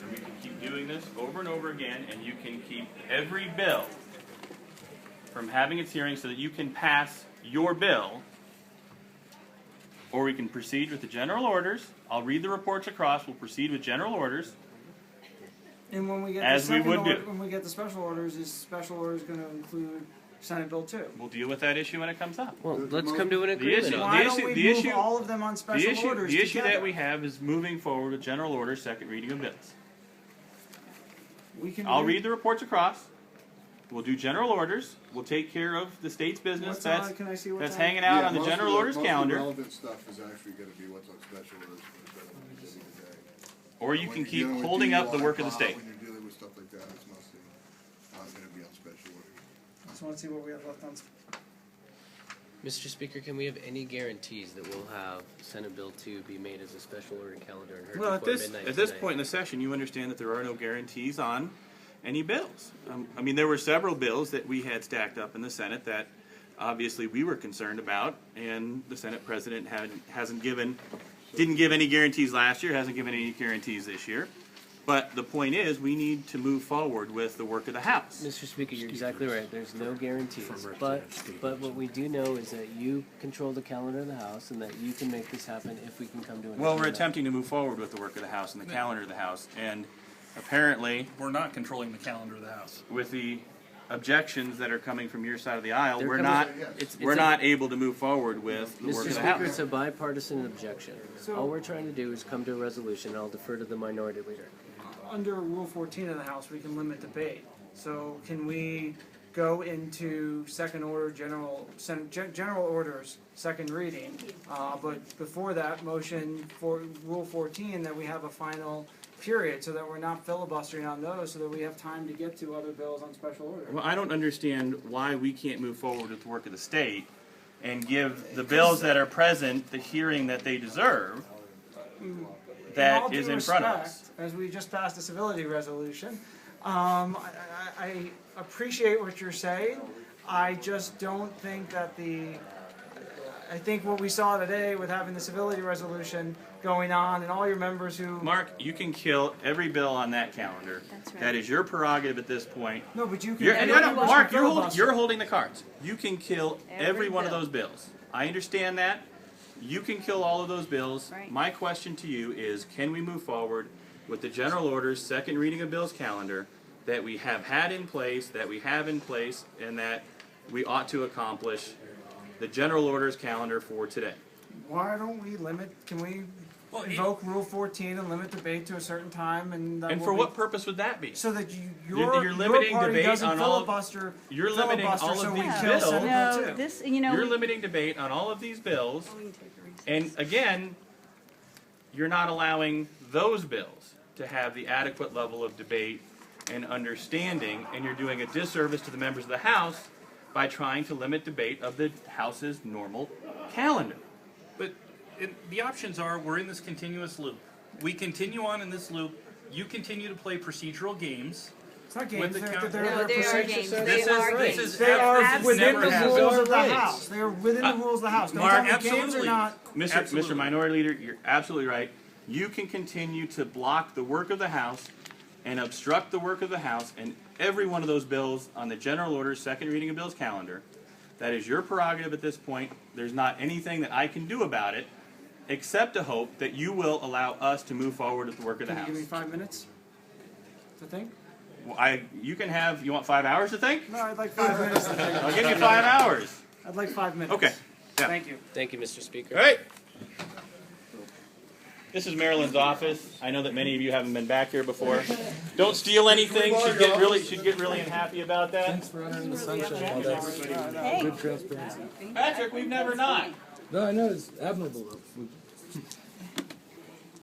We can keep doing this over and over again, and you can keep every bill from having its hearing so that you can pass your bill, or we can proceed with the general orders. I'll read the reports across. We'll proceed with general orders. And when we get as the we second would order, do. when we get the special orders, is special orders going to include Senate Bill 2? We'll deal with that issue when it comes up. Well, let's come to an agreement. Why don't we move all of them on special orders The issue together? that we have is moving forward with general orders, second reading of bills. We can I'll read the reports across. We'll do general orders. We'll take care of the state's business that's hanging out on the general orders calendar. The relevant stuff is actually going to be what's on special orders instead of what we're doing today. Or you can keep holding up the work of the state. When you're dealing with stuff like that, it's mostly not going to be on special orders. I just want to see what we have left on. Mr. Speaker, can we have any guarantees that we'll have Senate Bill 2 be made as a special order calendar and heard Well, before midnight at this tonight? point in the session, you understand that there are no guarantees on any bills. I mean, there were several bills that we had stacked up in the Senate that obviously we were concerned about, and the Senate President didn't give any guarantees last year, hasn't given any guarantees this year. But the point is, we need to move forward with the work of the House. Mr. Speaker, you're exactly right. There's no guarantees. But what we do know is that you control the calendar of the House and that you can make this happen if we can come to an Well, we're agreement. attempting to move forward with the work of the House and the calendar of the House, and apparently, We're not controlling the calendar of the House. with the objections that are coming from your side of the aisle, They're we're coming- not not able to move forward with the work Mr. of the Speaker, House. it's a bipartisan objection. So- All we're trying to do is come to a resolution, and I'll defer to the minority leader. Under Rule 14 of the House, we can limit debate. So can we go into second order general orders, second reading? But before that, motion for Rule 14 that we have a final period so that we're not filibustering on those so that we have time to get to other bills on special order. Well, I don't understand why we can't move forward with the work of the state and give the bills that are present the hearing that they deserve that is in front of us. As we just passed a civility resolution, I appreciate what you're saying. I just don't think that I think what we saw today with having the civility resolution going on and all your members who... Mark, you can kill every bill on that calendar. That's right. That is your prerogative at this point. No, but you can... Mark, you're holding the cards. You can kill every one of those bills. I understand that. You can kill all of those bills. Right. My question to you is, can we move forward with the general orders, second reading of bills calendar that we have had in place, that we have in place, and that we ought to accomplish the general orders calendar for today? Why don't we can we invoke Rule 14 and limit debate to a certain time? And for what purpose would that be? So that You're limiting party debate doesn't on all. filibuster. You're limiting all so of we these kill Senate bills. Bill No, 2. this, You're limiting debate on all of these bills, and again, you're not allowing those bills to have the adequate level of debate and understanding, and you're doing a disservice to the members of the House by trying to limit debate of the House's normal calendar. But the options are, we're in this continuous loop. We continue on in this loop. You continue to play procedural games. It's not With games. the They're count- No, they are procedures. games. They They are this games. is They are absolutely within never the happened. rules of the Rights. House. They are within the rules of the House. Don't Mark, tell me games are absolutely. not. Mr. Absolutely. Minority Leader, you're absolutely right. You can continue to block the work of the House and obstruct the work of the House, and every one of those bills on the general order, second reading of bills calendar, that is your prerogative at this point. There's not anything that I can do about it, except to hope that you will allow us to move forward with the work of the Can you House. give me 5 minutes to think? Well, you want 5 hours to think? No, I'd like 5 minutes to think. I'll give you 5 hours. I'd like 5 minutes. Okay. Yeah. Thank you. Thank you, Mr. Speaker. All right. This is Marilyn's office. I know that many of you haven't been back here before. Don't steal anything. She'd get really unhappy about that. Thanks for honoring the sunshine. Hey. Good transparency. Patrick, we've never not. No, I know it's admirable though.